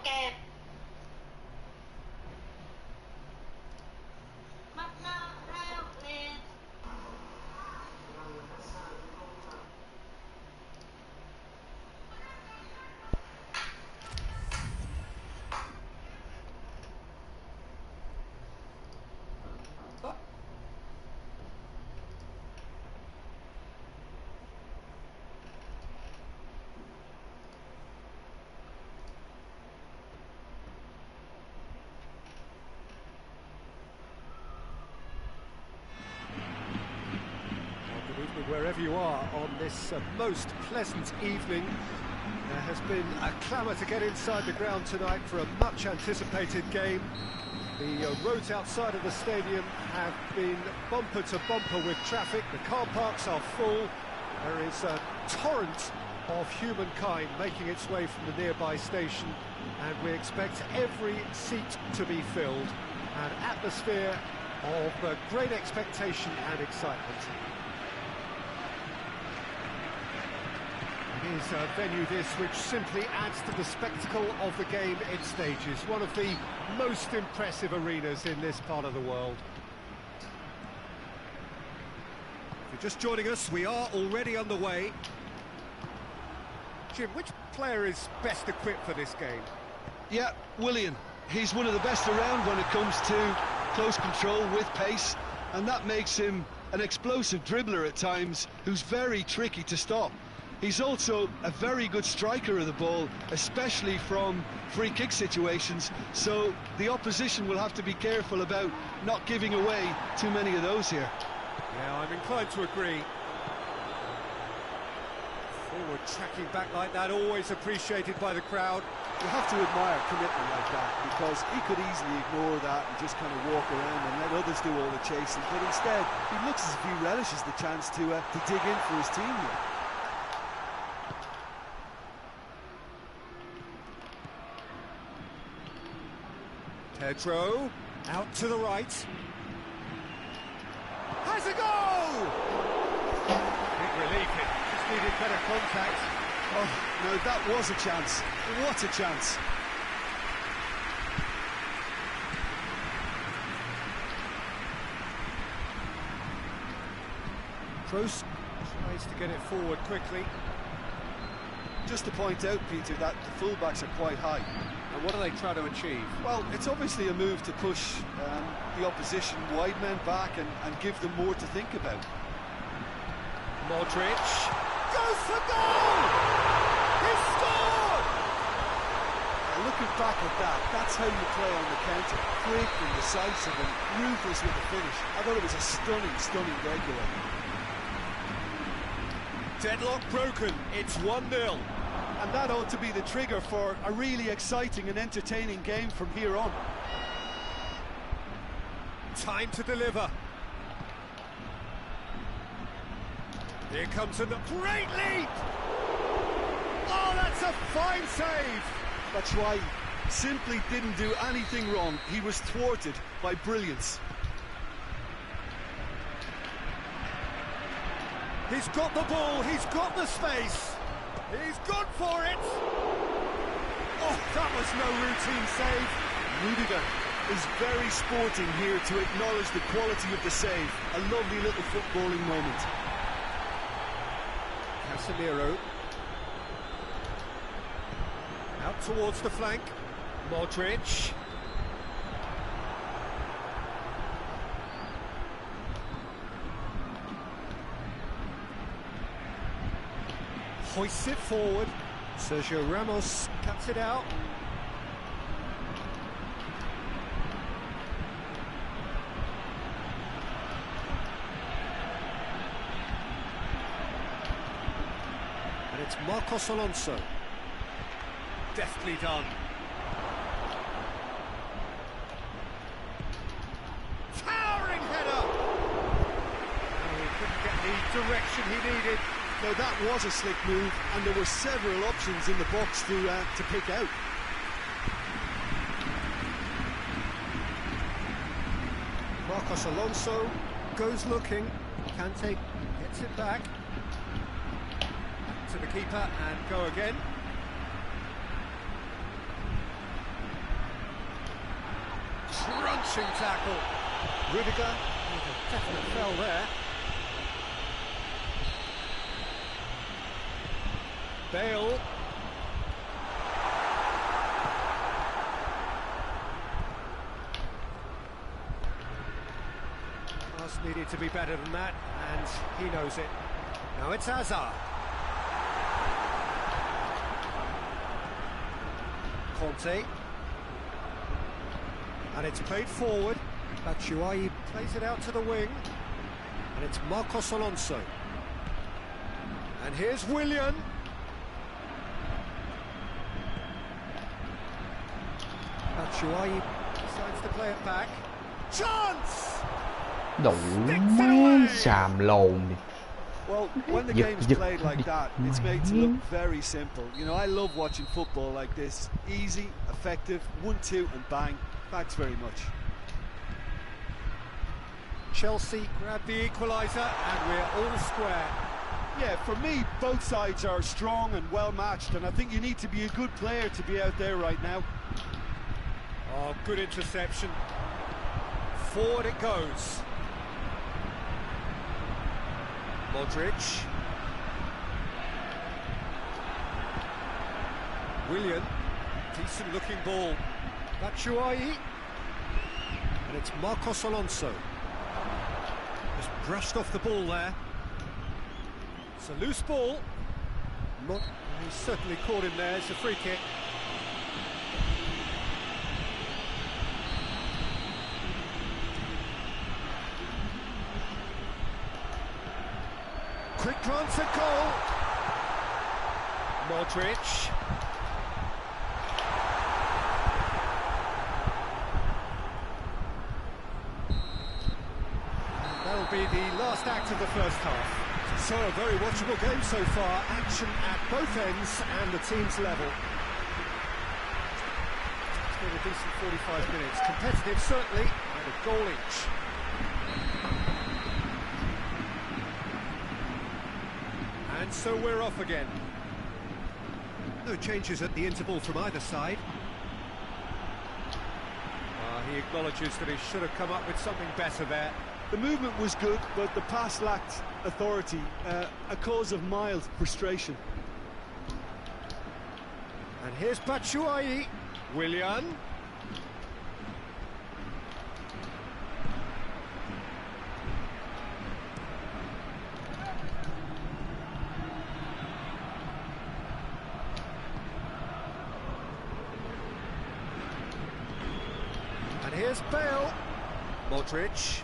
เกมมัดนาแล้วเลน Wherever you are on this most pleasant evening, there has been a clamour to get inside the ground tonight for a much anticipated game. The roads outside of the stadium have been bumper to bumper with traffic. The car parks are full. There is a torrent of humankind making its way from the nearby station, and we expect every seat to be filled. An atmosphere of great expectation and excitement. It is a venue this which simply adds to the spectacle of the game it stages. One of the most impressive arenas in this part of the world. If you're just joining us, we are already underway. Jim, which player is best equipped for this game? Yeah, Willian. He's one of the best around when it comes to close control with pace, and that makes him an explosive dribbler at times who's very tricky to stop. He's also a very good striker of the ball, especially from free kick situations, so the opposition will have to be careful about not giving away too many of those here. Yeah, I'm inclined to agree. Forward tracking back like that, always appreciated by the crowd. You have to admire commitment like that, because he could easily ignore that and just kind of walk around and let others do all the chasing, but instead he looks as if he relishes the chance to dig in for his team here. Pedro, out to the right. Has a goal! Big relief, it just needed better contact. Oh, no, that was a chance. What a chance. Kroos tries to get it forward quickly. Just to point out, Peter, that the fullbacks are quite high. And what are they trying to achieve? Well, it's obviously a move to push the opposition wide men back and give them more to think about. Modric goes for goal! He scored! Looking back at that, that's how you play on the counter. Quick and decisive and ruthless with the finish. I thought it was a stunning, stunning breakaway. Deadlock broken, it's 1-0. And that ought to be the trigger for a really exciting and entertaining game from here on. Time to deliver. Here comes a great leap! Oh, that's a fine save! That's right. Simply didn't do anything wrong. He was thwarted by brilliance. He's got the ball, he's got the space. He's gone for it! Oh, that was no routine save. Rudiger is very sporting here to acknowledge the quality of the save. A lovely little footballing moment. Casemiro. Out towards the flank. Modric. Hoists it forward. Sergio Ramos cuts it out. And it's Marcos Alonso. Deftly done. Towering header! Oh, he couldn't get the direction he needed. Now that was a slick move, and there were several options in the box to pick out. Marcos Alonso goes looking. Kante gets it back to the keeper and go again. Smashing tackle. Rudiger with a definite foul there. Bale. Pass needed to be better than that, and he knows it. Now it's Hazard. Conte. And it's played forward. Batshuayi plays it out to the wing. And it's Marcos Alonso. And here's Willian. Batshuayi decides to play it back. Chance! Đủ mấy xàm lồn. Well, when the game's played like that, it's made to look very simple. You know, I love watching football like this. Easy, effective, 1-2 and bang. Thanks very much. Chelsea grab the equaliser and we're all square. Yeah, for me, both sides are strong and well matched, and I think you need to be a good player to be out there right now. Oh, good interception. Forward it goes. Modric. Willian. Decent looking ball. Batshuayi. And it's Marcos Alonso. Just brushed off the ball there. It's a loose ball. He's certainly caught him there. It's a free kick. Quick glance at goal. Modric. And that'll be the last act of the first half. So a very watchable game so far. Action at both ends and the team's level. It's been a decent 45 minutes. Competitive certainly, and a goal each. And so we're off again. No changes at the interval from either side. He acknowledges that he should have come up with something better there. The movement was good, but the pass lacked authority, a cause of mild frustration. And here's Batshuayi. Willian. And here's Bale. Modric.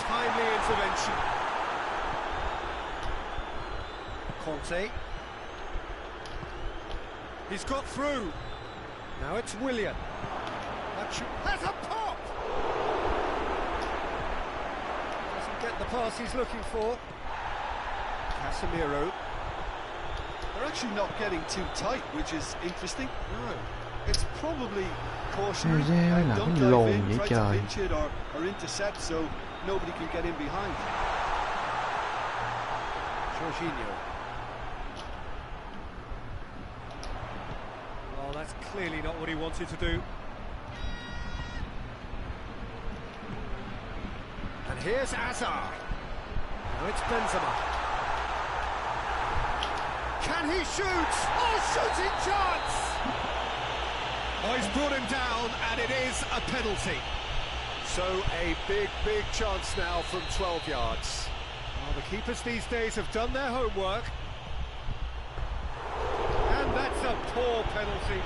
Timely intervention. Conte. He's got through. Now it's Willian. That's a pop! Doesn't get the pass he's looking for. Casemiro. They're actually not getting too tight, which is interesting. No. It's probably cautionary. Don't dive in, try to pinch it or intercept so nobody can get in behind. Jorginho. Oh, that's clearly not what he wanted to do. And here's Hazard. Now it's Benzema. Can he shoot? Oh, shooting chance! Oh, he's brought him down, and it is a penalty. So a big chance now from 12 yards. Well, the keepers these days have done their homework. And that's a poor penalty.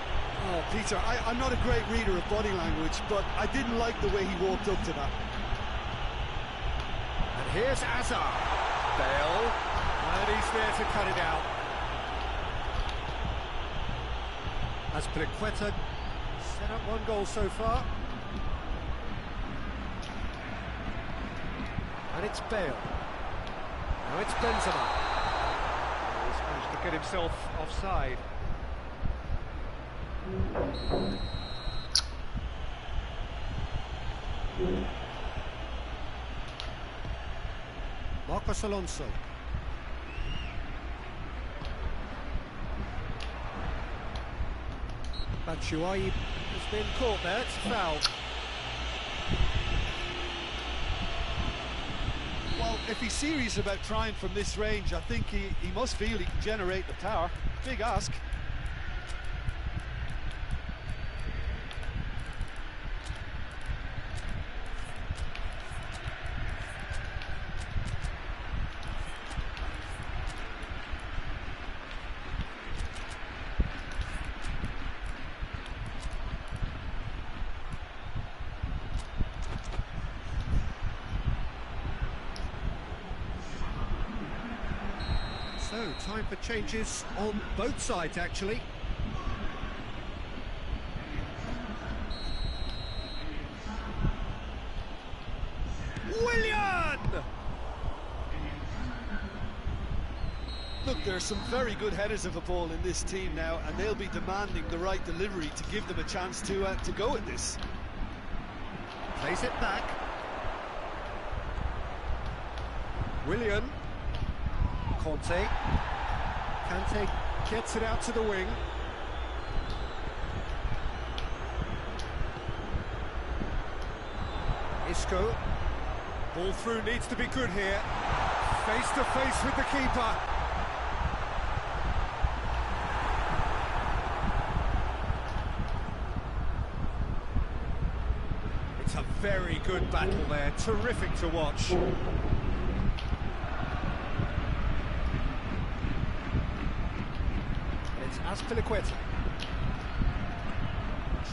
Oh, Peter, I'm not a great reader of body language, but I didn't like the way he walked up to that. And here's Hazard. Bale. And he's there to cut it out. As Pliqueta set up one goal so far. And it's Bale. Now it's Benzema. He's managed to get himself offside. Marcos Alonso. Batshuayi has been caught there, it's a foul. Well, if he's serious about trying from this range, I think he must feel he can generate the power. Big ask. So, time for changes on both sides, actually. Willian! Look, there are some very good headers of a ball in this team now, and they'll be demanding the right delivery to give them a chance to go at this. Plays it back. Willian. Conte. Kante gets it out to the wing. Isco. Ball through needs to be good here. Face to face with the keeper. It's a very good battle there. Terrific to watch. Azpilicueta.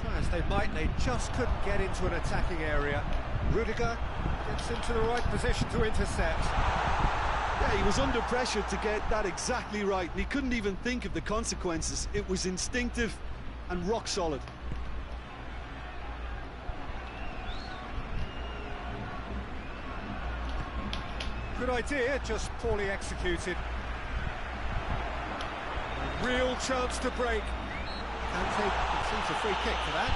Try as they might, they just couldn't get into an attacking area. Rudiger gets into the right position to intercept. Yeah, he was under pressure to get that exactly right, and he couldn't even think of the consequences. It was instinctive and rock solid. Good idea, just poorly executed. Real chance to break. Kante receives a free kick for that.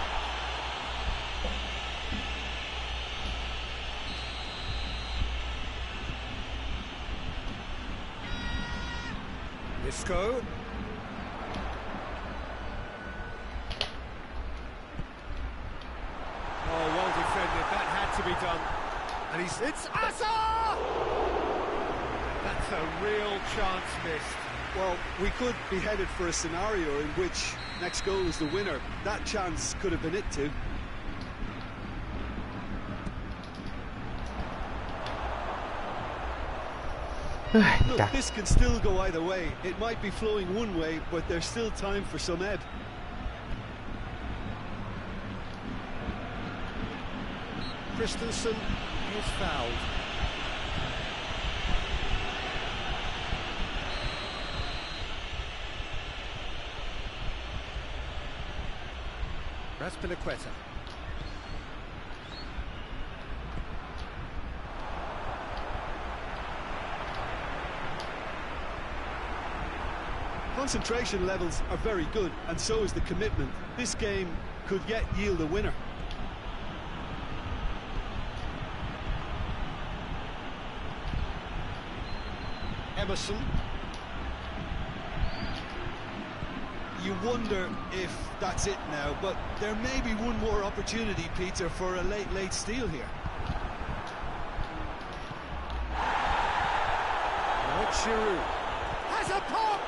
Isco. Oh, well defended. That had to be done. And it's Asa! That's a real chance missed. Well, we could be headed for a scenario in which next goal is the winner. That chance could have been it too. Look, this can still go either way. It might be flowing one way, but there's still time for some ebb. Christensen is fouled. Azpilicueta. Concentration levels are very good, and so is the commitment. This game could yet yield a winner. Emerson. You wonder if that's it now, but there may be one more opportunity, Peter, for a late steal here. Now it's Giroud. Has a pop!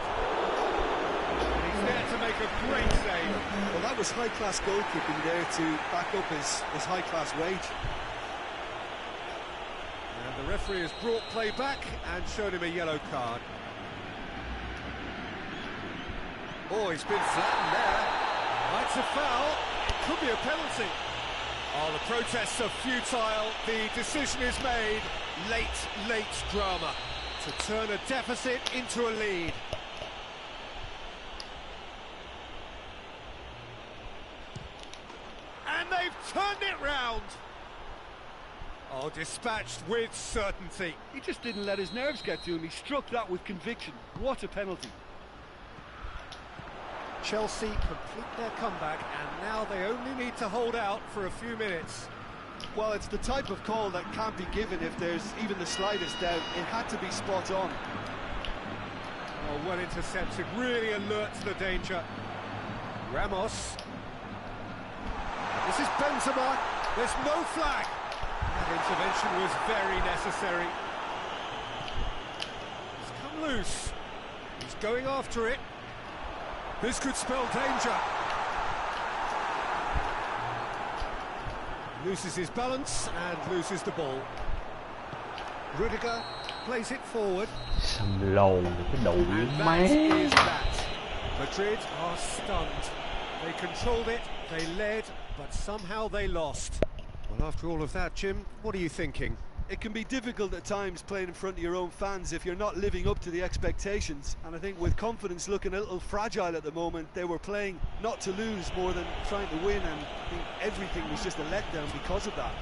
And he's there to make a great save. Well, that was high-class goalkeeping there to back up his high-class wage. And the referee has brought play back and showed him a yellow card. Oh, he's been flattened there. That's a foul. It could be a penalty. Oh, the protests are futile. The decision is made. Late drama to turn a deficit into a lead. And they've turned it round. Oh, dispatched with certainty. He just didn't let his nerves get to him. He struck that with conviction. What a penalty. Chelsea complete their comeback, and now they only need to hold out for a few minutes. Well, it's the type of call that can't be given if there's even the slightest doubt. It had to be spot on. Oh, well intercepted, really alert to the danger. Ramos. This is Benzema. There's no flag. That intervention was very necessary. He's come loose. He's going after it. This could spell danger. Loses his balance and loses the ball. Rudiger plays it forward. Xăm lồn cái đội And that má. is that. Madrid are stunned. They controlled it, they led, but somehow they lost. Well, after all of that, Jim, what are you thinking? It can be difficult at times playing in front of your own fans if you're not living up to the expectations. And I think with confidence looking a little fragile at the moment, they were playing not to lose more than trying to win, and I think everything was just a letdown because of that.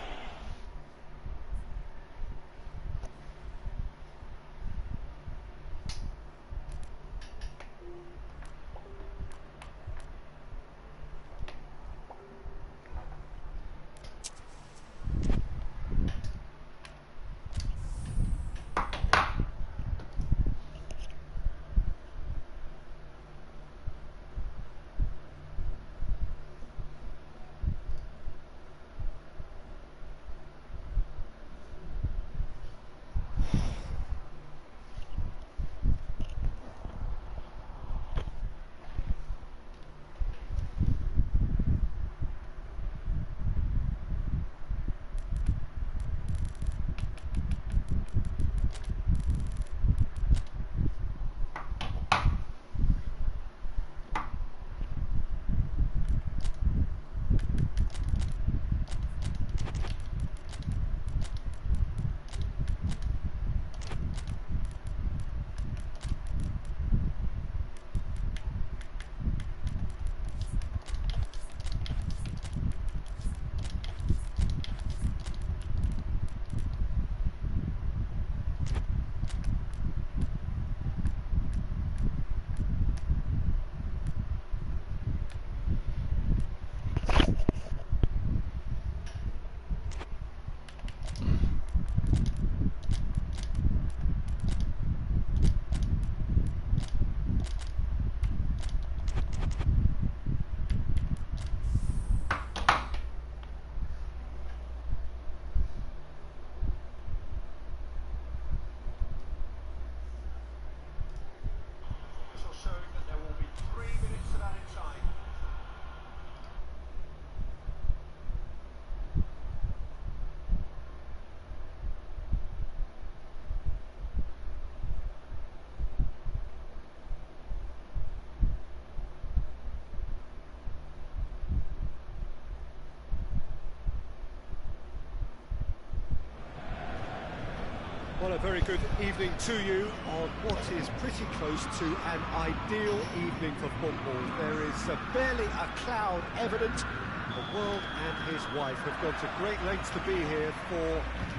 Well, a very good evening to you on what is pretty close to an ideal evening for football. There is barely a cloud evident. The world and his wife have gone to great lengths to be here for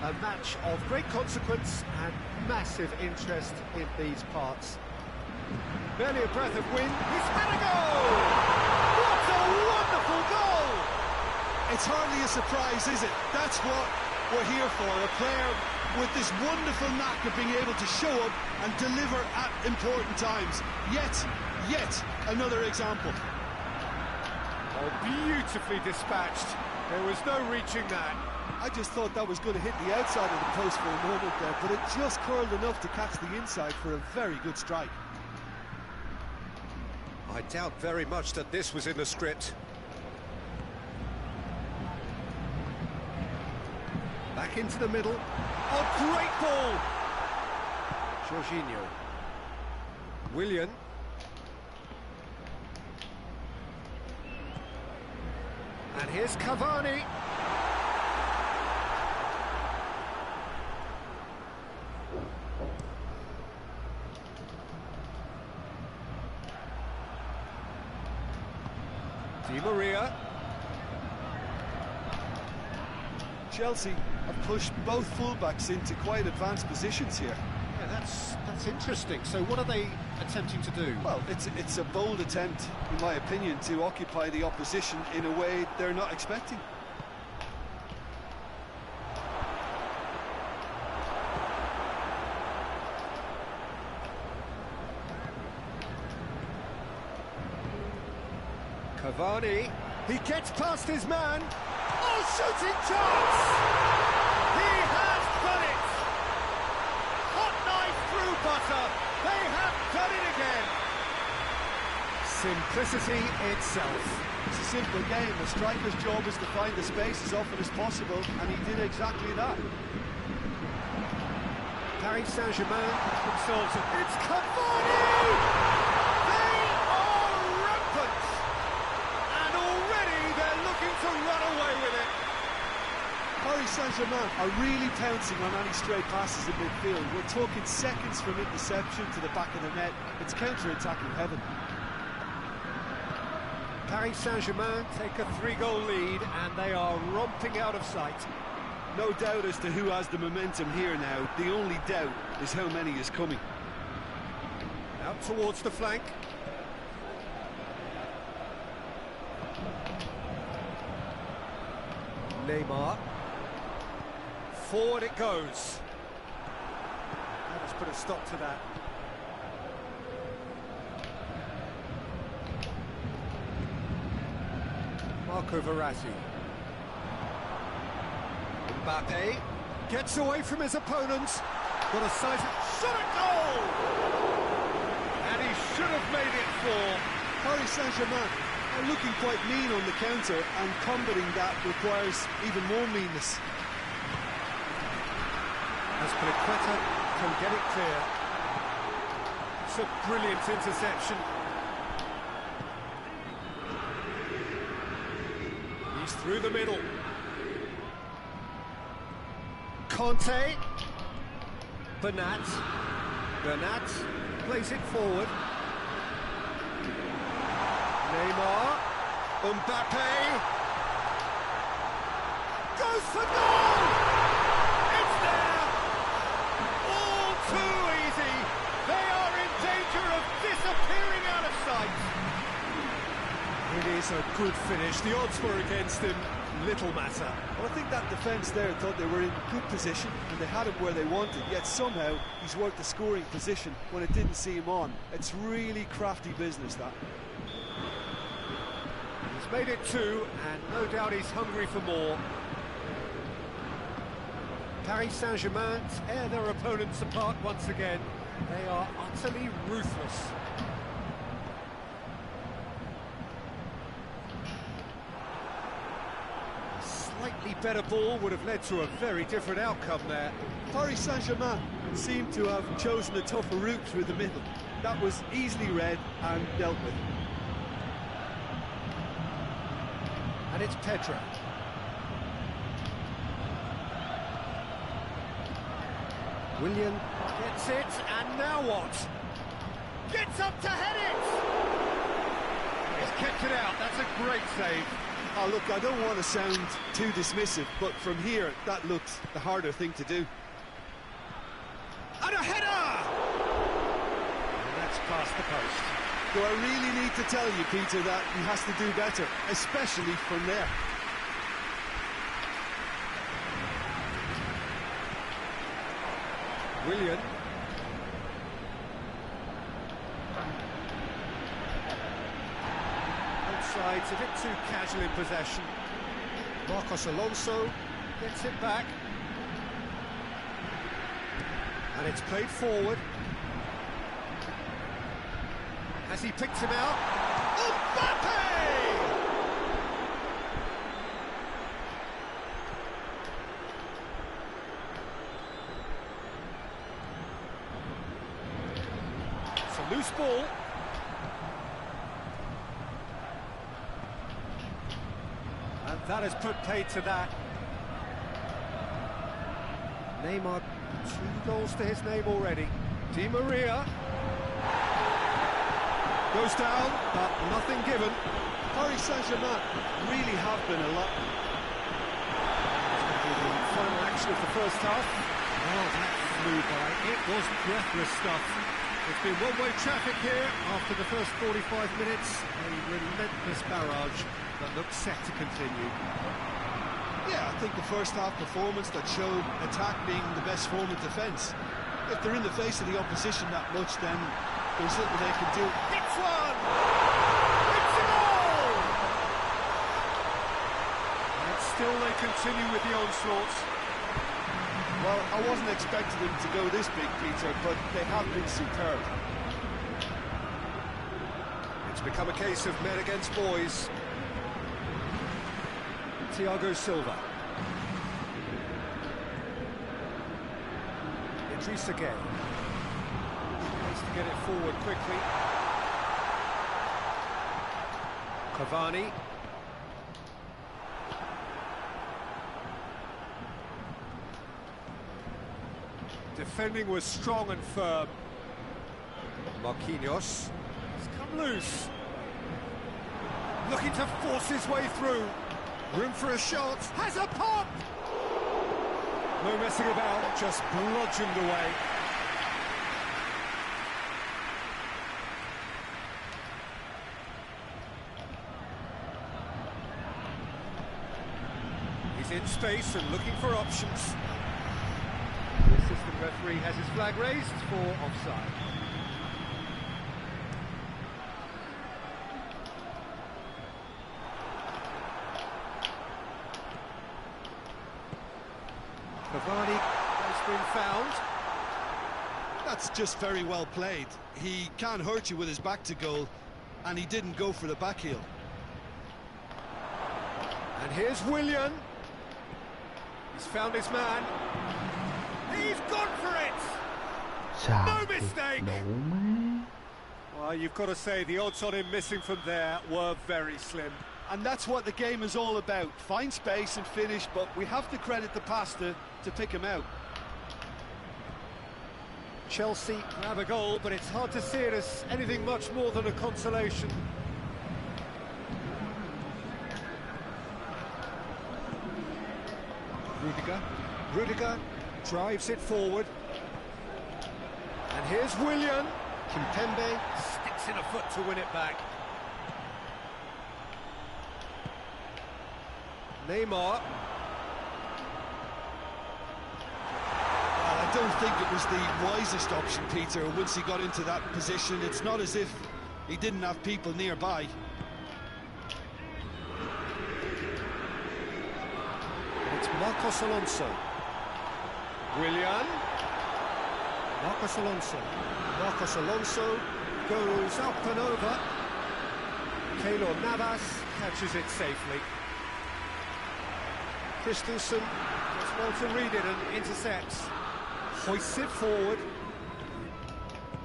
a match of great consequence and massive interest in these parts. Barely a breath of wind. He's had a goal! What a wonderful goal! It's hardly a surprise, is it? That's what we're here for, a player with this wonderful knack of being able to show up and deliver at important times. Yet another example. Oh, beautifully dispatched. There was no reaching that. I just thought that was going to hit the outside of the post for a moment there, but it just curled enough to catch the inside for a very good strike. I doubt very much that this was in the script. Back into the middle. Oh, great ball! Jorginho. Willian. And here's Cavani. Di Maria. Chelsea have pushed both fullbacks into quite advanced positions here. Yeah, that's interesting. So what are they attempting to do? Well, it's a bold attempt, in my opinion, to occupy the opposition in a way they're not expecting. Cavani. He gets past his man. Oh, shooting chance! He has done it! Hot knife through butter. They have done it again. Simplicity itself. It's a simple game. The striker's job is to find the space as often as possible, and he did exactly that. Paris Saint-Germain themselves. It's Cavani! They are rampant! And already they're looking to run away with it. Paris Saint-Germain are really pouncing on any stray passes in midfield. We're talking seconds from interception to the back of the net. It's counter-attacking heaven. Paris Saint-Germain take a 3-goal lead and they are romping out of sight. No doubt as to who has the momentum here now. The only doubt is how many is coming. Out towards the flank. Neymar. Forward it goes. Let's put a stop to that. Marco Verratti. Mbappe gets away from his opponents. Got a sight shot at goal! And he should have made it 4. Paris Saint-Germain are looking quite mean on the counter, and combating that requires even more meanness. Aspilicueta can get it clear. It's a brilliant interception. He's through the middle. Conte. Bernat plays it forward. Neymar. Mbappe. Goes for goal! It's there! All too easy. They are in danger of disappearing out of sight. It is a good finish. The odds were against him. Little matter. Well, I think that defence there thought they were in good position and they had him where they wanted, yet somehow he's worked the scoring position when it didn't see him on. It's really crafty business, that. He's made it 2, and no doubt he's hungry for more. Paris Saint-Germain tear their opponents apart once again. They are utterly ruthless. Slightly better ball would have led to a very different outcome there. Paris Saint-Germain seemed to have chosen a tougher route through the middle. That was easily read and dealt with. And it's Pedro. Willian gets it, and now what? Gets up to head it! He's kept it out, that's a great save. Oh, look, I don't want to sound too dismissive, but from here, that looks the harder thing to do. And a header! And that's past the post. Do I really need to tell you, Peter, that he has to do better, especially from there? Willian. Both sides a bit too casual in possession. Marcos Alonso gets it back. And it's played forward. Has he picked him out? Mbappe! It's a loose ball. And that has put paid to that. Neymar, 2 goals to his name already. Di Maria. Goes down, but nothing given. Paris Saint-Germain really have been a lot. The final action of the first half. Oh, that flew by. It was breathless stuff. It's been one-way traffic here after the first 45 minutes. A relentless barrage that looks set to continue. Yeah, I think the first half performance that showed attack being the best form of defence. If they're in the face of the opposition that much, then there's little they can do. It's one! It's a goal! Still they continue with the onslaughts. Well, I wasn't expecting them to go this big, Peter, but they have been superb. It's become a case of men against boys. Thiago Silva. Idrissa Gueye. Needs to get it forward quickly. Cavani. Defending was strong and firm. Marquinhos has come loose. Looking to force his way through. Room for a shot. Has a pop! No messing about, just bludgeoned away. He's in space and looking for options. The assistant referee has his flag raised for offside. Cavani has been found. That's just very well played. He can't hurt you with his back to goal, and he didn't go for the back heel. And here's Willian. He's found his man. He's gone for it! No mistake! Well, you've got to say the odds on him missing from there were very slim. And that's what the game is all about. Find space and finish, but we have to credit the passer to pick him out. Chelsea grab a goal, but it's hard to see it as anything much more than a consolation. Rudiger drives it forward. And here's Willian. Kimpembe sticks in a foot to win it back. Neymar. Well, I don't think it was the wisest option, Peter, once he got into that position. It's not as if he didn't have people nearby. It's Marcos Alonso. Willian. Marcos Alonso. Marcos Alonso goes up and over. Keylor Navas catches it safely. Christensen does well to read it and intercepts. Hoists it forward.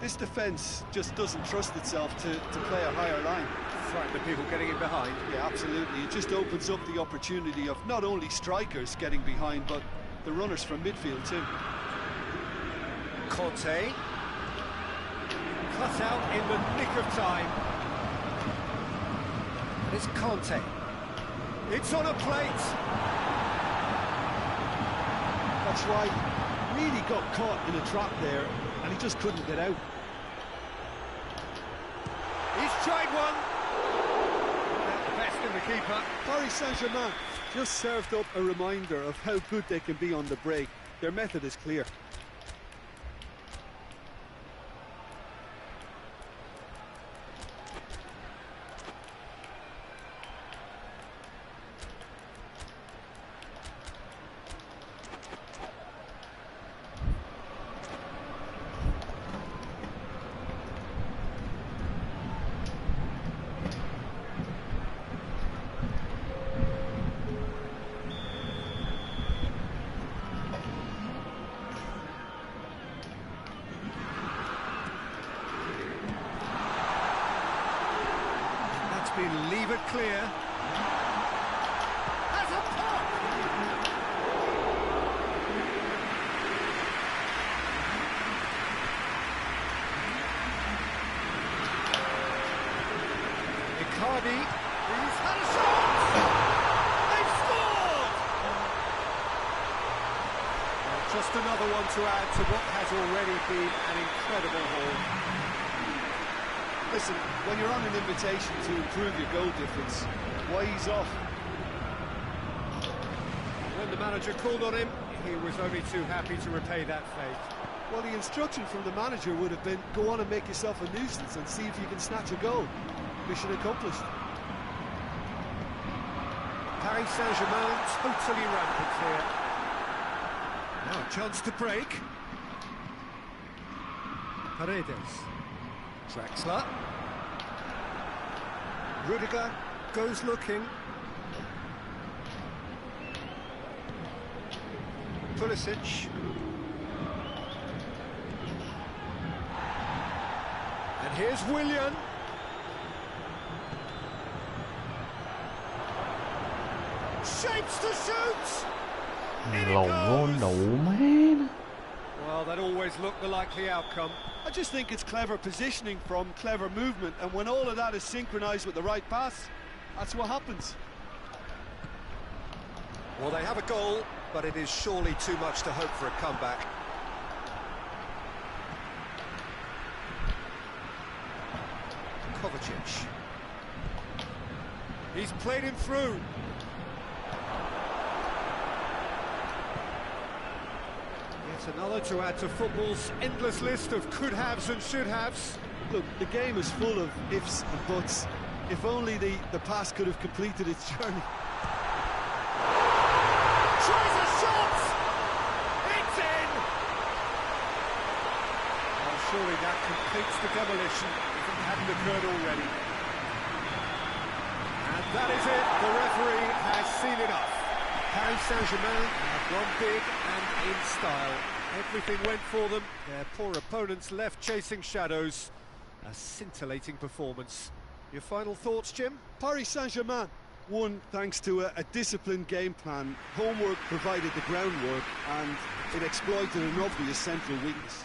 This defence just doesn't trust itself to play a higher line. Frighten the people getting in behind. Yeah, absolutely. It just opens up the opportunity of not only strikers getting behind, but the runners from midfield too. Conte. Cut out in the nick of time. And it's Conte. It's on a plate. That's right. Really got caught in a trap there, and he just couldn't get out. He's tried one. Best in the keeper. Paris Saint-Germain just served up a reminder of how good they can be on the break. Their method is clear. Been levered clear. Has a pop! Icardi, he's had a shot! They've scored! Well, just another one to add to what has already been an incredible haul. Listen, when you're on an invitation to improve your goal difference, why ease off? When the manager called on him, he was only too happy to repay that fate. Well, the instruction from the manager would have been, go on and make yourself a nuisance and see if you can snatch a goal. Mission accomplished. Paris Saint-Germain totally rampant here. Now a chance to break. Paredes. Draxler. Rudiger goes looking. Pulisic. And here's Willian. Shapes to shoot! In it goes! No, man. Well, that always looked the likely outcome. I just think it's clever positioning from clever movement, and when all of that is synchronised with the right pass, that's what happens. Well, they have a goal, but it is surely too much to hope for a comeback. Kovacic. He's played him through. Yet another to add to football's endless list of could-haves and should-haves. Look, the game is full of ifs and buts. If only the pass could have completed its journey. Tries a shot! It's in! Well, surely that completes the demolition if it hadn't occurred already. And that is it. The referee has seen enough. Paris Saint-Germain have gone big and in style. Everything went for them. Their poor opponents left chasing shadows. A scintillating performance. Your final thoughts, Jim? Paris Saint-Germain won thanks to a disciplined game plan. Homework provided the groundwork, and it exploited an obvious central weakness.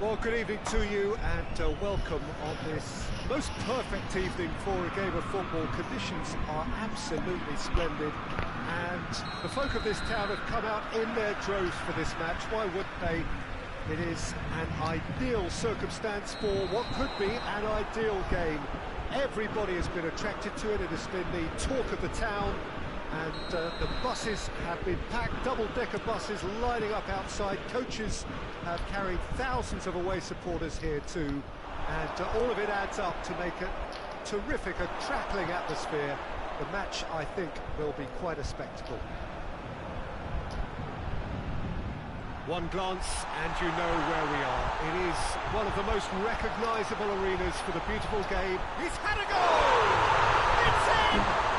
Well, good evening to you and welcome on this most perfect evening for a game of football. Conditions are absolutely splendid and the folk of this town have come out in their droves for this match. Why wouldn't they? It is an ideal circumstance for what could be an ideal game. Everybody has been attracted to it. It has been the talk of the town. And the buses have been packed, double-decker buses lining up outside. Coaches have carried thousands of away supporters here too. And all of it adds up to make a terrific, a crackling atmosphere. The match, I think, will be quite a spectacle. One glance and you know where we are. It is one of the most recognisable arenas for the beautiful game. He's had a goal! It's in!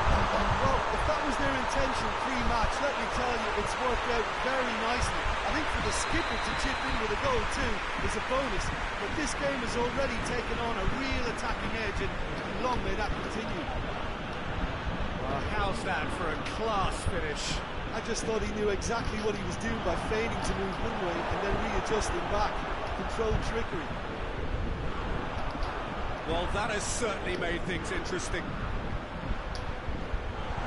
Well, if that was their intention pre-match, let me tell you, it's worked out very nicely. I think for the skipper to chip in with a goal too is a bonus, but this game has already taken on a real attacking edge, and long may that continue. Well, how's that for a class finish? I just thought he knew exactly what he was doing by feigning to move one way and then readjusting back. Controlled trickery. Well, that has certainly made things interesting.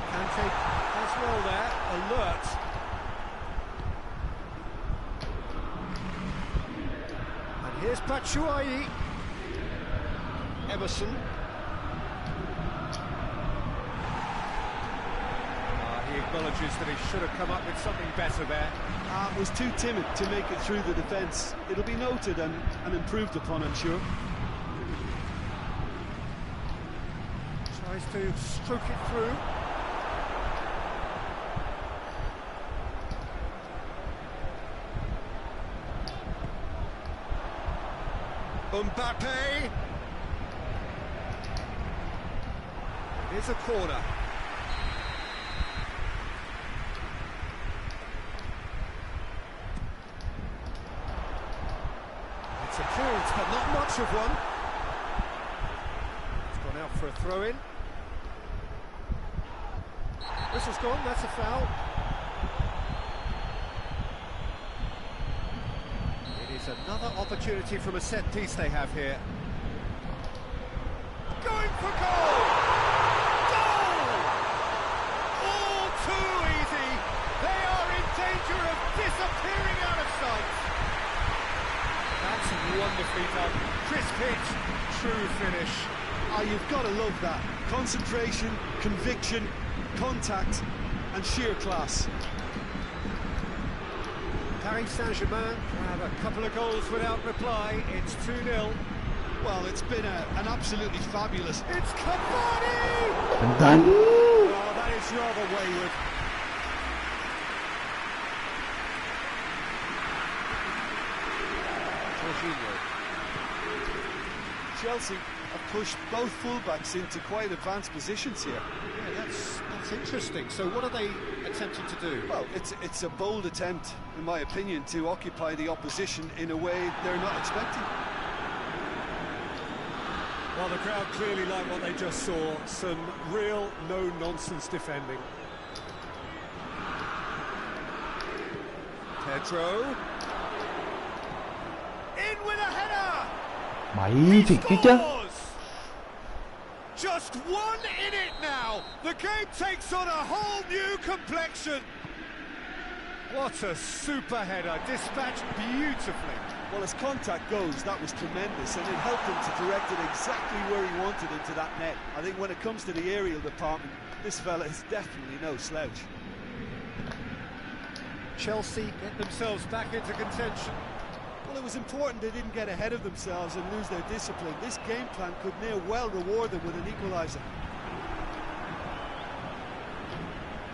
Kante as well there, alert. And here's Batshuayi. Emerson. He acknowledges that he should have come up with something better there. Was too timid to make it through the defence. It'll be noted and improved upon, I'm sure. Tries to stroke it through. Mbappe! Here's a corner. It's a clearance, but not much of one. It's gone out for a throw-in. Whistle's gone, that's a foul. It is another opportunity from a set piece they have here. Going for goal! Goal! All too easy. They are in danger of disappearing out of sight. That's wonderfully done. Crisp hit, true finish. You've got to love that. Concentration, conviction, contact and sheer class. Paris Saint-Germain have a couple of goals without reply. It's 2-0. Well, it's been an absolutely fabulous... It's Cavani! Oh, that is rather wayward. Jorginho. Chelsea have pushed both fullbacks into quite advanced positions here. Yeah, that's interesting. So what are they attempting to do? Well, it's a bold attempt, in my opinion, to occupy the opposition in a way they're not expecting. Well, the crowd clearly like what they just saw. Some real no-nonsense defending. Pedro. In with a header! Mày thiệt chứ chứ. Just one in it now. The game takes on a whole new complexion. What a super header, dispatched beautifully. Well, as contact goes, that was tremendous, and it helped him to direct it exactly where he wanted into that net. I think when it comes to the aerial department, this fella is definitely no slouch. Chelsea get themselves back into contention. Well, it was important they didn't get ahead of themselves and lose their discipline. This game plan could near well reward them with an equaliser.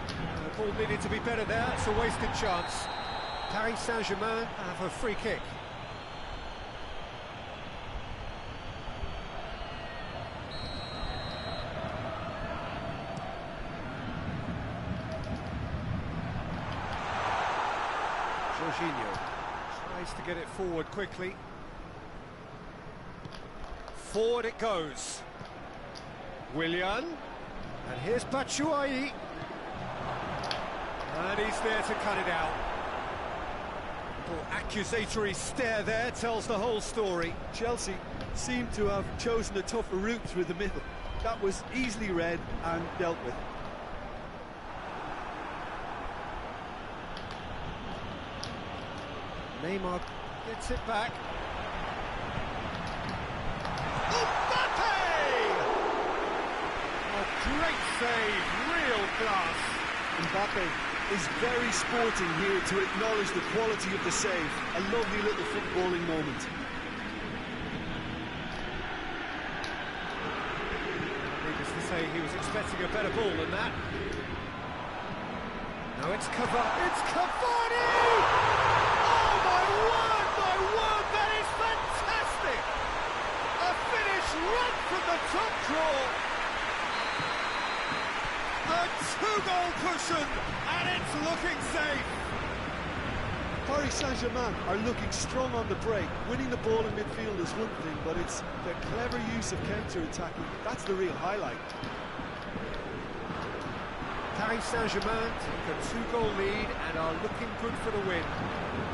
The ball needed to be better there. It's a wasted chance. Paris Saint-Germain have a free kick. Jorginho tries to get it forward quickly. Forward it goes. Willian. And here's Batshuayi. And he's there to cut it out. Little accusatory stare there tells the whole story. Chelsea seem to have chosen a tougher route through the middle. That was easily read and dealt with. Neymar gets it back. Mbappe! A great save, real class. Mbappe is very sporting here to acknowledge the quality of the save. A lovely little footballing moment. Needless to say, he was expecting a better ball than that. Now it's Cavani! My word, that is fantastic! A finish right from the top draw. A two-goal cushion, and it's looking safe. Paris Saint-Germain are looking strong on the break. Winning the ball in midfield is one thing, but it's the clever use of counter-attacking. That's the real highlight. Paris Saint-Germain take a two-goal lead and are looking good for the win.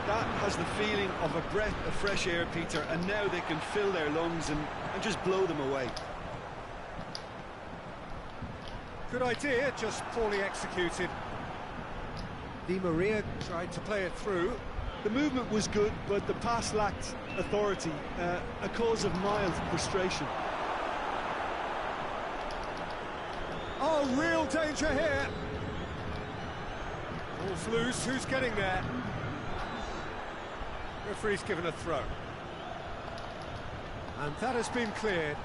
That has the feeling of a breath of fresh air, Peter, and now they can fill their lungs and just blow them away. Good idea, just poorly executed. Di Maria tried to play it through. The movement was good, but the pass lacked authority, a cause of mild frustration. Oh, real danger here. Ball's loose, who's getting there? Referee's given a throw. And that has been cleared.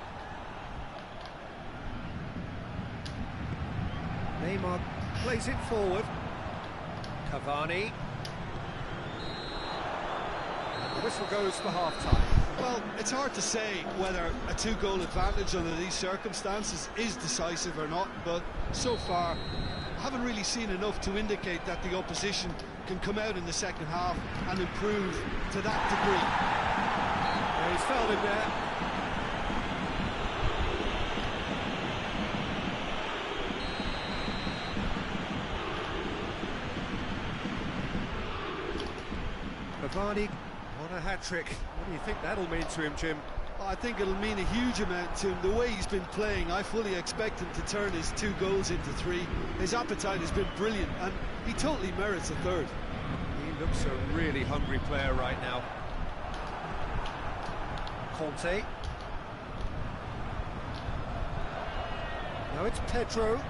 Neymar plays it forward. Cavani. And the whistle goes for half-time. Well, it's hard to say whether a two-goal advantage under these circumstances is decisive or not, but so far I haven't really seen enough to indicate that the opposition can come out in the second half and improve to that degree. Yeah, he's fouled him there. Cavani on a hat-trick. What do you think that'll mean to him, Jim? I think it'll mean a huge amount to him. The way he's been playing, I fully expect him to turn his 2 goals into 3. His appetite has been brilliant, and he totally merits a third. He looks a really hungry player right now. Conte. Now it's Pedro.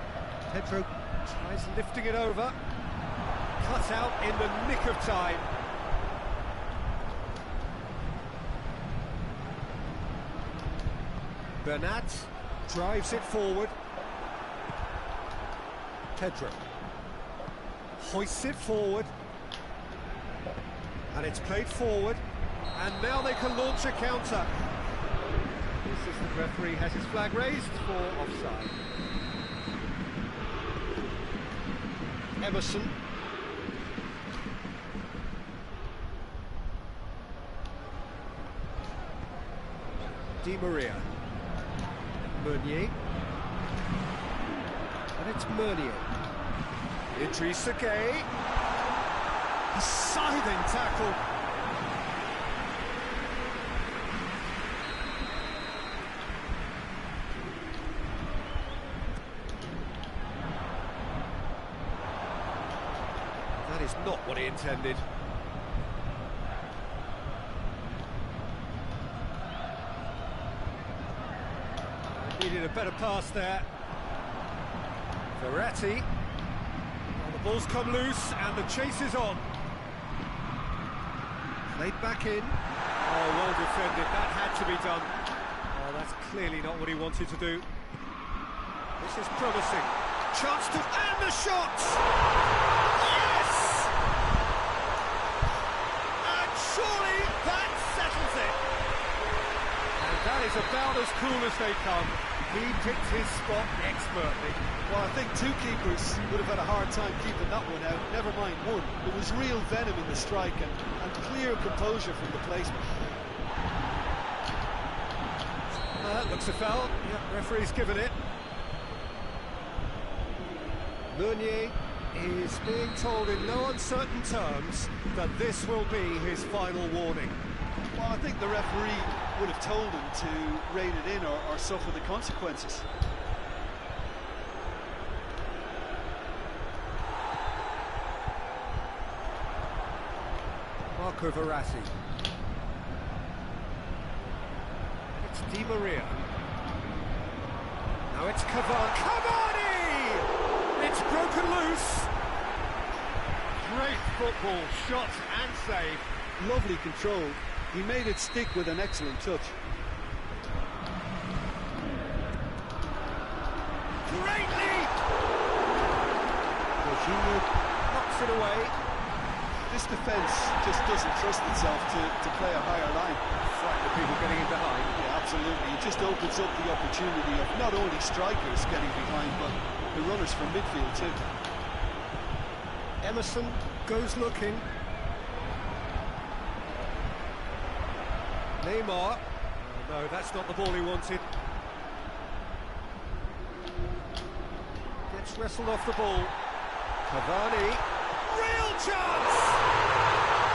Pedro tries lifting it over. Cut out in the nick of time. Bernat drives it forward. Pedro hoists it forward. And it's played forward. And now they can launch a counter. The assistant referee has his flag raised for offside. Emerson. Di Maria. Meunier. And it's Meunier. Idrissa Gueye. A scything tackle. That is not what he intended. Needed a better pass there. Verratti. Well, the ball's come loose and the chase is on. Played back in. Oh, well defended. That had to be done. Oh, that's clearly not what he wanted to do. This is promising. Chance to... And the shot! Yes! And surely that settles it. And that is about as cool as they come. He picked his spot expertly. Well, I think 2 keepers would have had a hard time keeping that one out, never mind 1. There was real venom in the strike and clear composure from the placement. That looks a foul. Yep, referee's given it. Meunier is being told in no uncertain terms that this will be his final warning. Well, I think the referee would have told him to rein it in or suffer the consequences. Marco Verratti. It's Di Maria. Now it's Cavani! It's broken loose! Great football, shot and save. Lovely control. He made it stick with an excellent touch. Great lead! Jorginho knocks it away. This defence just doesn't trust itself to play a higher line. Frighten the people getting in behind. Yeah, absolutely. It just opens up the opportunity of not only strikers getting behind, but the runners from midfield too. Emerson goes looking. Neymar. Oh, no, that's not the ball he wanted. Gets wrestled off the ball. Cavani. Real chance!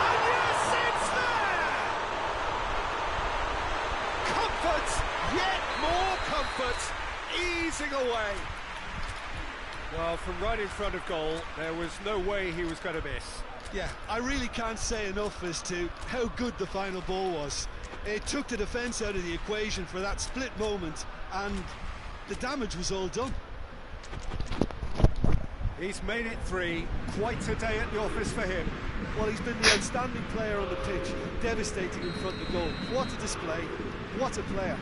And yes, it's there! Comfort, yet more comfort, easing away. Well, from right in front of goal, there was no way he was going to miss. Yeah, I really can't say enough as to how good the final ball was. It took the defence out of the equation for that split moment, and the damage was all done. He's made it 3. Quite a day at the office for him. Well, he's been the outstanding player on the pitch, devastating in front of goal. What a display, what a player.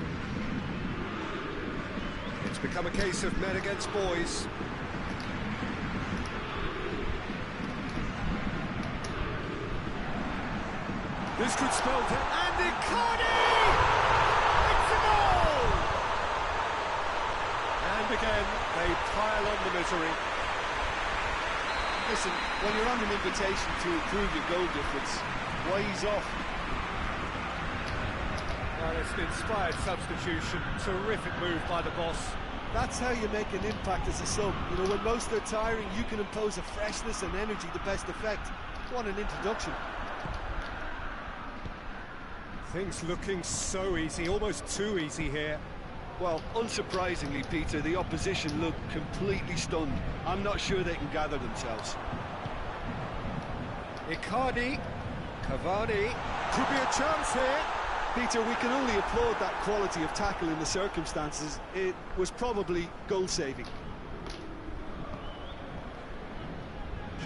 It's become a case of men against boys. This could spell death. And Icardi! It's a goal! And again, they pile on the misery. Listen, when you're on an invitation to improve your goal difference, why he's off? Well, it's an inspired substitution. Terrific move by the boss. That's how you make an impact as a sub. You know, when most are tiring, you can impose a freshness and energy to best effect. What an introduction. Things looking so easy, almost too easy here. Well, unsurprisingly, Peter, the opposition look completely stunned. I'm not sure they can gather themselves. Icardi, Cavani, could be a chance here. Peter, we can only applaud that quality of tackle in the circumstances. It was probably goal-saving.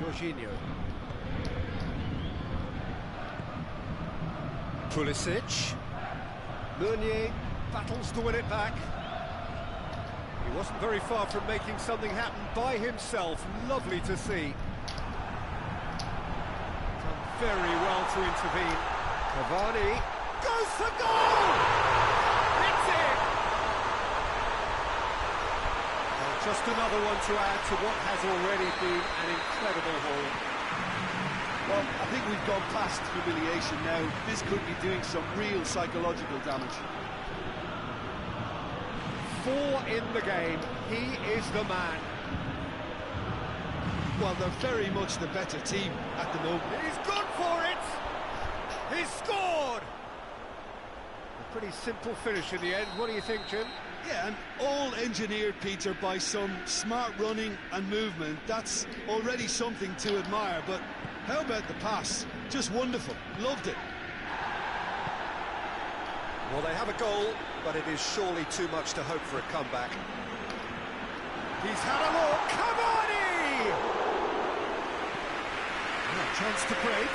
Jorginho. Pulisic. Meunier battles to win it back. He wasn't very far from making something happen by himself. Lovely to see. Done very well to intervene. Cavani goes for goal! It's in! Just another one to add to what has already been an incredible haul. Well, I think we've gone past humiliation now. This could be doing some real psychological damage. 4 in the game. He is the man. Well, they're very much the better team at the moment. He's gone for it! He's scored! A pretty simple finish in the end. What do you think, Jim? Yeah, and all engineered, Peter, by some smart running and movement. That's already something to admire, but how about the pass? Just wonderful. Loved it. Well, they have a goal, but it is surely too much to hope for a comeback. He's had a look. Cavani! Oh, chance to break.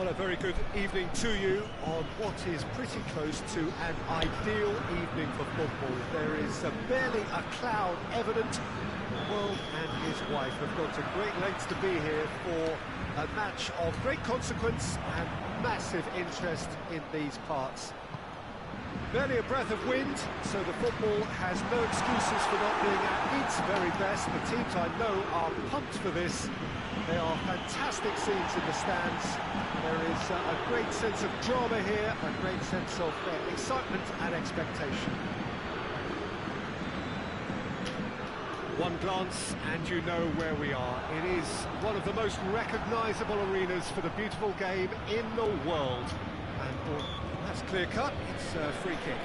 Well, a very good evening to you on what is pretty close to an ideal evening for football. There is barely a cloud evident. Will and his wife have gone to great lengths to be here for a match of great consequence and massive interest in these parts. Barely a breath of wind, so the football has no excuses for not being at its very best. The teams I know are pumped for this. There are fantastic scenes in the stands. There is a great sense of drama here, a great sense of excitement and expectation. One glance and you know where we are. It is one of the most recognisable arenas for the beautiful game in the world. And that's clear cut, it's a free kick.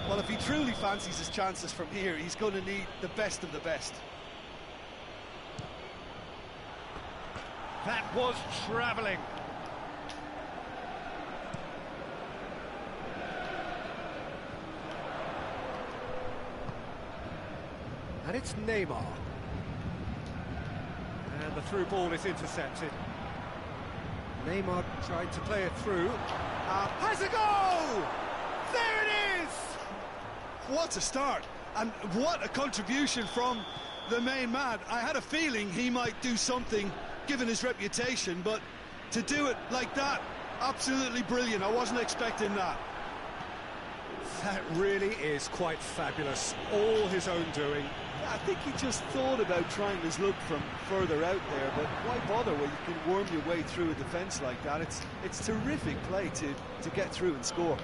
Well, if he truly fancies his chances from here, he's going to need the best of the best. That was travelling. And it's Neymar. And the through ball is intercepted. Neymar tried to play it through. Has a goal! There it is! What a start, and what a contribution from the main man. I had a feeling he might do something, given his reputation, but to do it like that, absolutely brilliant. I wasn't expecting that. That really is quite fabulous. All his own doing. I think he just thought about trying his luck from further out there, but why bother when you can worm your way through a defence like that? It's terrific play to get through and score.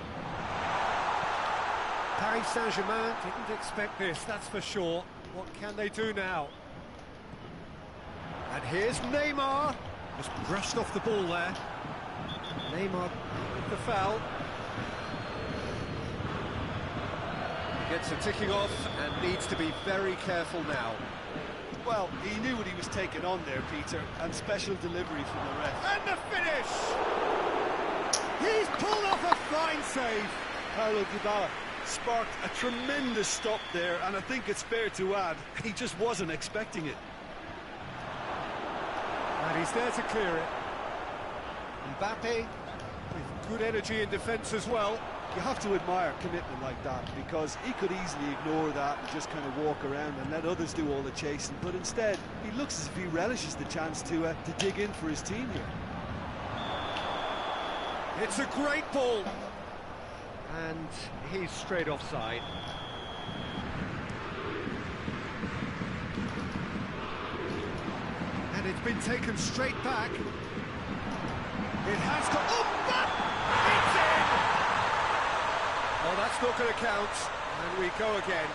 Paris Saint-Germain didn't expect this, that's for sure. What can they do now? And here's Neymar. Just brushed off the ball there. Neymar with the foul. Gets a ticking off and needs to be very careful now. Well, he knew what he was taking on there, Peter, and special delivery from the ref. And the finish! He's pulled off a fine save. Paulo Dybala sparked a tremendous stop there, and I think it's fair to add, he just wasn't expecting it. And he's there to clear it. Mbappe with good energy in defence as well. You have to admire commitment like that, because he could easily ignore that and just kind of walk around and let others do all the chasing, but instead he looks as if he relishes the chance to dig in for his team here. It's a great ball. And he's straight offside. And it's been taken straight back. It has got... Oh, it's in! Oh, that's not going to count. And we go again.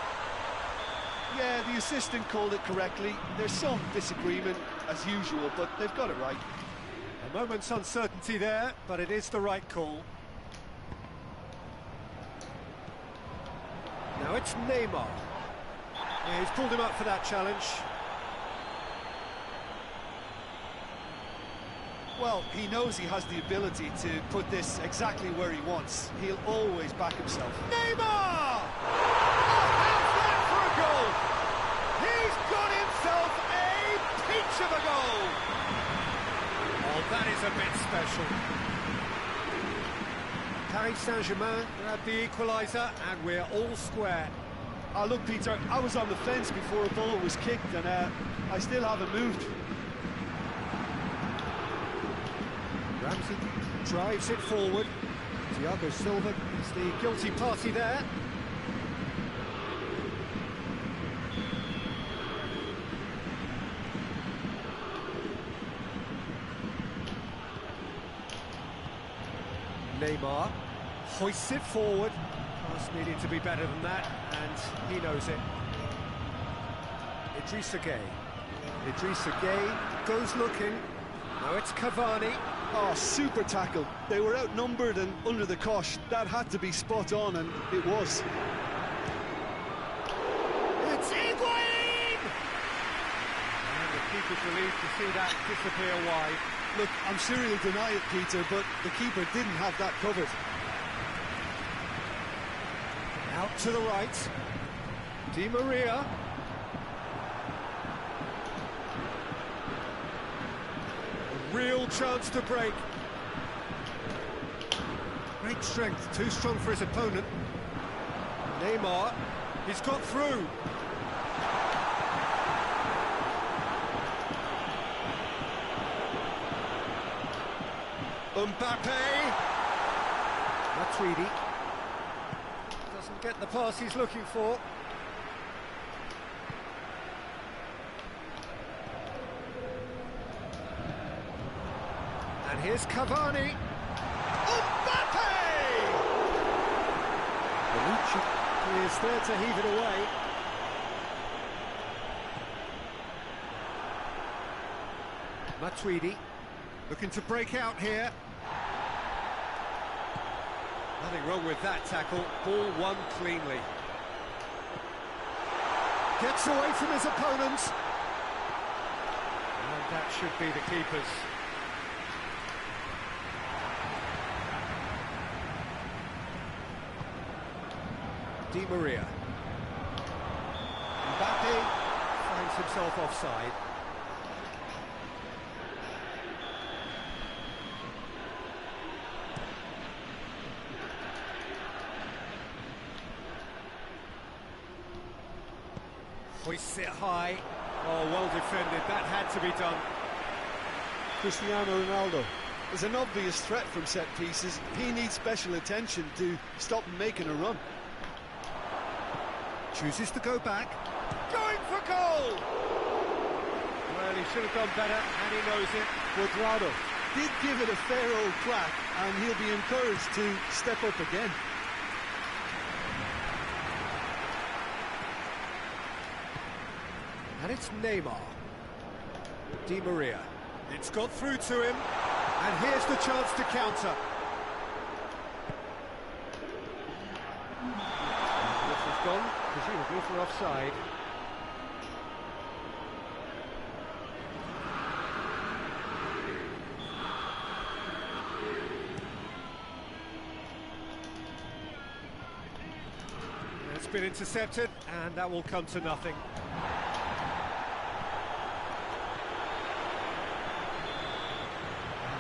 Yeah, the assistant called it correctly. There's some disagreement, as usual, but they've got it right. A moment's uncertainty there, but it is the right call. Now it's Neymar. Yeah, he's pulled him up for that challenge. Well, he knows he has the ability to put this exactly where he wants. He'll always back himself. Neymar! Oh, how's that for a goal? He's got himself a peach of a goal! Oh, that is a bit special. Paris Saint-Germain grab the equaliser, and we're all square. Look, Peter, I was on the fence before a ball was kicked, and I still haven't moved. Ramsey drives it forward. Thiago Silva is the guilty party there. Neymar hoists it forward. Pass needed to be better than that, and he knows it. Idrissa Gueye goes looking. Now it's Cavani. Oh, super tackle. They were outnumbered and under the cosh. That had to be spot on, and it was. It's Higuain! And the keeper's relieved to see that disappear wide. Look, I'm sure he'll deny it, Peter, but the keeper didn't have that covered. Out to the right. Di Maria. real chance to break. Great strength, too strong for his opponent. Neymar, he's got through. Mbappe. Matuidi. Doesn't get the pass he's looking for. And here's Cavani. Mbappe! He is there to heave it away. Matuidi looking to break out here. Nothing wrong with that tackle. Ball won cleanly. Gets away from his opponent. And that should be the keeper's. Di Maria. Mbappe finds himself offside. Hoists it high. Oh, well defended. That had to be done. Cristiano Ronaldo. There's an obvious threat from set pieces. He needs special attention to stop him making a run. Chooses to go back. Going for goal! Well, he should have done better, and he knows it. Cuadrado did give it a fair old crack, and he'll be encouraged to step up again. And it's Neymar. Di Maria. It's got through to him, and here's the chance to counter. This has gone, presumably for offside. It's been intercepted, and that will come to nothing.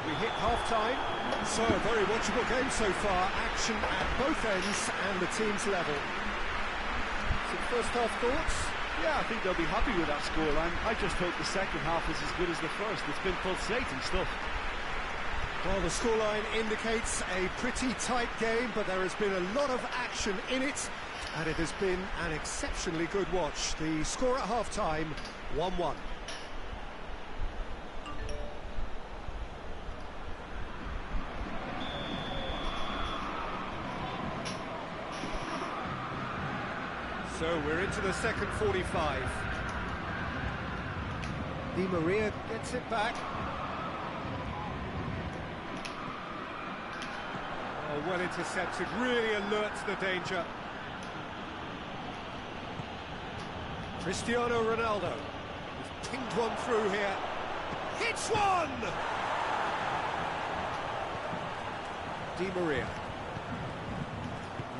We hit half-time, so a very watchable game so far. Action at both ends and the team's level. Some first half thoughts? Yeah, I think they'll be happy with that scoreline. I just hope the second half is as good as the first. It's been pulsating stuff. Well, the scoreline indicates a pretty tight game, but there has been a lot of action in it, and it has been an exceptionally good watch. The score at half-time, 1-1. So we're into the second 45. Di Maria gets it back. Oh, well intercepted, really alert to the danger. Cristiano Ronaldo has pinged one through here. Hits one! Di Maria.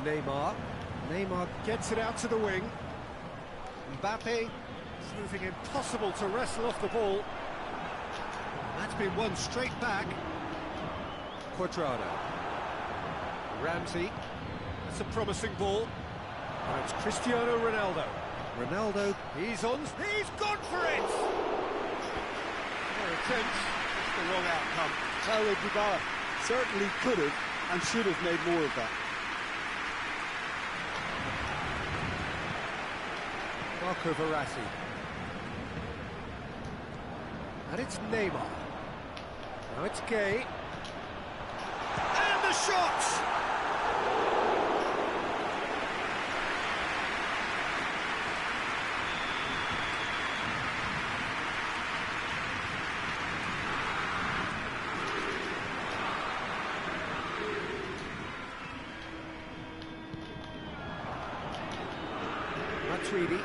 Neymar gets it out to the wing. Mbappe, proving impossible to wrestle off the ball. That's been won straight back. Cuadrado. Ramsey. That's a promising ball. And it's Cristiano Ronaldo. Ronaldo, he's on. He's gone for it! Their attempts, just the wrong outcome. Paulo Dybala certainly could have and should have made more of that. Marco Verratti. And it's Neymar. Now it's Gay. And the shot! Matuidi.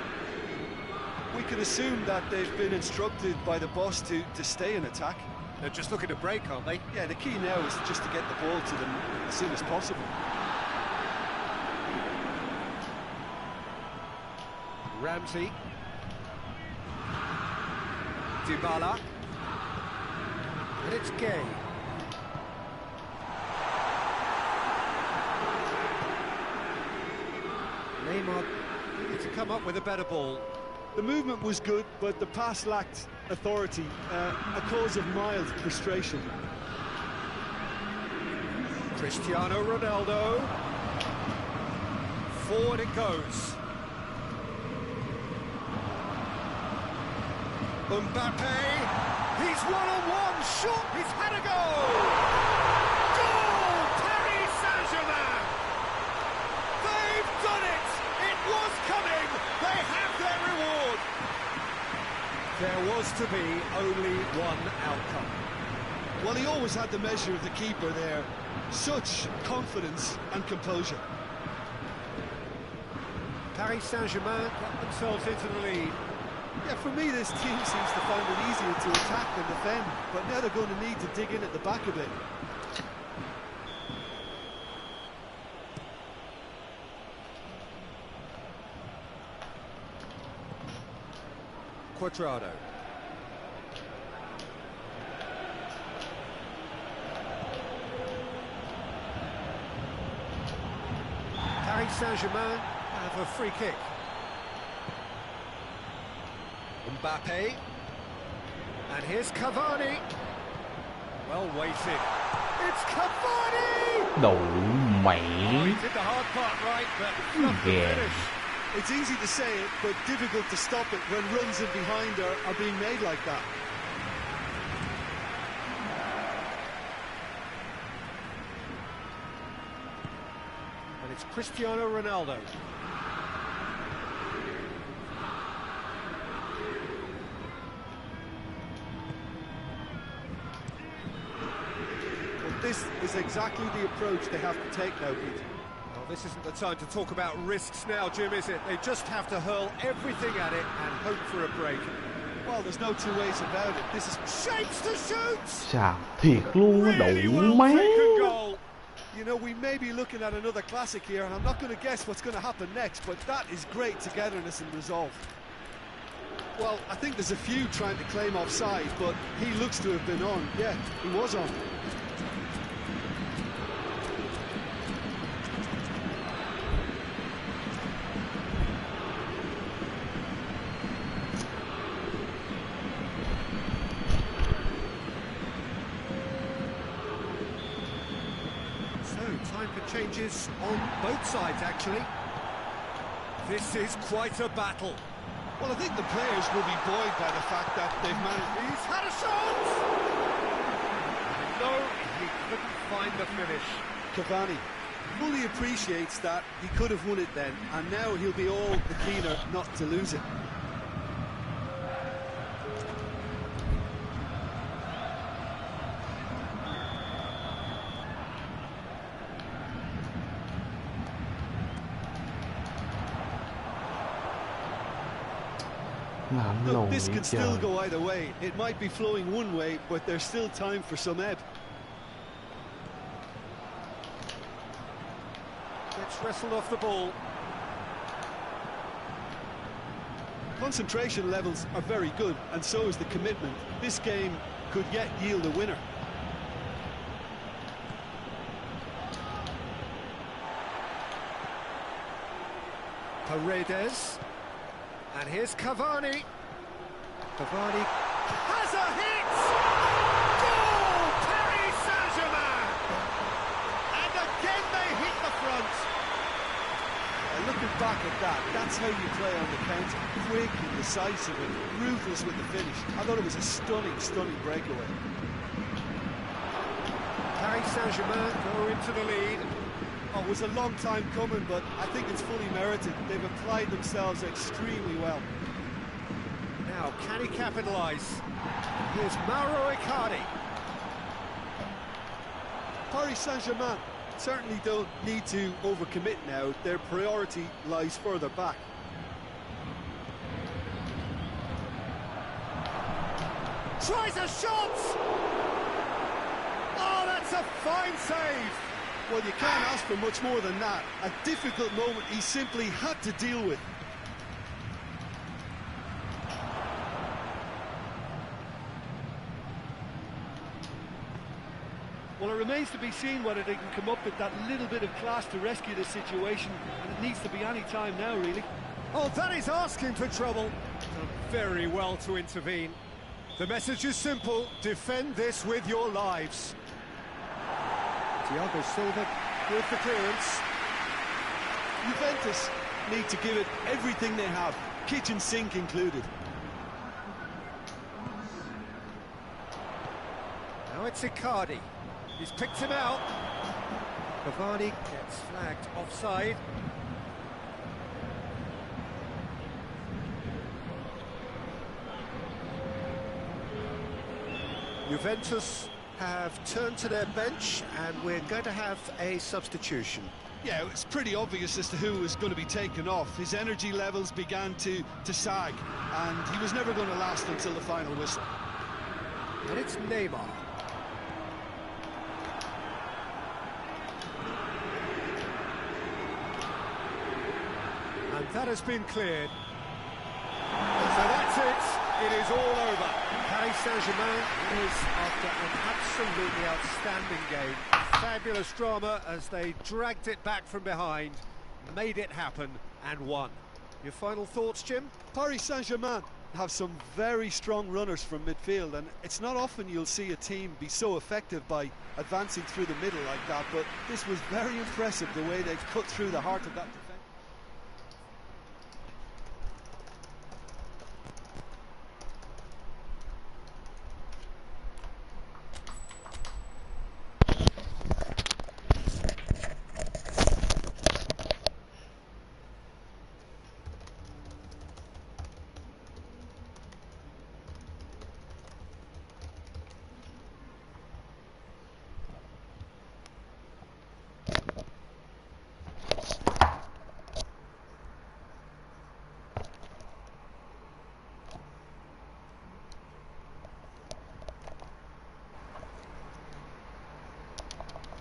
We can assume that they've been instructed by the boss to stay in attack. They're just looking to break, aren't they? Yeah, the key now is just to get the ball to them as soon as possible. Ramsey. Dybala. And it's Gay. Neymar needed to come up with a better ball. The movement was good, but the pass lacked authority, a cause of mild frustration. Cristiano Ronaldo. Forward it goes. Mbappe. He's one-on-one. Shot. He's had a goal. Goal! Paris Saint-Germain. They've done it. It was coming. They have their reward. There was to be only one outcome. Well, he always had the measure of the keeper there. Such confidence and composure. Paris Saint-Germain got themselves into the lead. Yeah, for me, this team seems to find it easier to attack than defend, but now they're going to need to dig in at the back a bit. Quadrado. Paris Saint-Germain have a free kick. Mbappe. And here's Cavani. Well weighted. It's Cavani! Đủ Oh, mẹ. he did the hard part right, but not the Yeah. finish. It's easy to say it, but difficult to stop it when runs in behind are being made like that. And it's Cristiano Ronaldo. But this is exactly the approach they have to take now, Pete. Well, this isn't the time to talk about risks now, Jim, is it? They just have to hurl everything at it and hope for a break. Well, there's no two ways about it. This is Shapes to shoot! Chà, thiệt luôn á, Really đủ well má. taken goal. You know, we may be looking at another classic here, and I'm not going to guess what's going to happen next, but that is great togetherness and resolve. Well, I think there's a few trying to claim offside, but he looks to have been on. Yeah, he was on. So, time for changes on both sides, actually. This is quite a battle. Well, I think the players will be buoyed by the fact that they've managed. He's had a shot! No, he couldn't find the finish. Cavani fully appreciates that he could have won it then, and now he'll be all the keener not to lose it. Làm Look, lộn this vậy can still trời. go either way. It might be flowing one way, but there's still time for some ebb. Gets wrestled off the ball. Concentration levels are very good, and so is the commitment. This game could yet yield a winner. Paredes. And here's Cavani. Cavani has a hit! Goal! Paris Saint-Germain! And again they hit the front. Looking back at that, that's how you play on the counter. Quick and decisive and ruthless with the finish. I thought it was a stunning, stunning breakaway. Paris Saint-Germain go into the lead. Oh, it was a long time coming, but I think it's fully merited. They've applied themselves extremely well. Now, can he capitalise? Here's Mauro Icardi. Paris Saint-Germain certainly don't need to overcommit now. Their priority lies further back. Tries a shot! Oh, that's a fine save! Well, you can't ask for much more than that. A difficult moment he simply had to deal with. Well, it remains to be seen whether they can come up with that little bit of class to rescue the situation, and it needs to be any time now, really. Oh, that is asking for trouble. Done very well to intervene. The message is simple: defend this with your lives. Thiago Silva with the clearance. Juventus need to give it everything they have, kitchen sink included. Now it's Icardi. He's picked him out. Cavani gets flagged offside. Juventus have turned to their bench, and we're going to have a substitution. Yeah, it's pretty obvious as to who was going to be taken off. His energy levels began to sag, and he was never going to last until the final whistle. And it's Neymar. And that has been cleared. So that's it. It is all over. Paris Saint-Germain is, after an absolutely outstanding game, fabulous drama as they dragged it back from behind, made it happen and won. Your final thoughts, Jim? Paris Saint-Germain have some very strong runners from midfield, and it's not often you'll see a team be so effective by advancing through the middle like that, but this was very impressive, the way they've cut through the heart of that.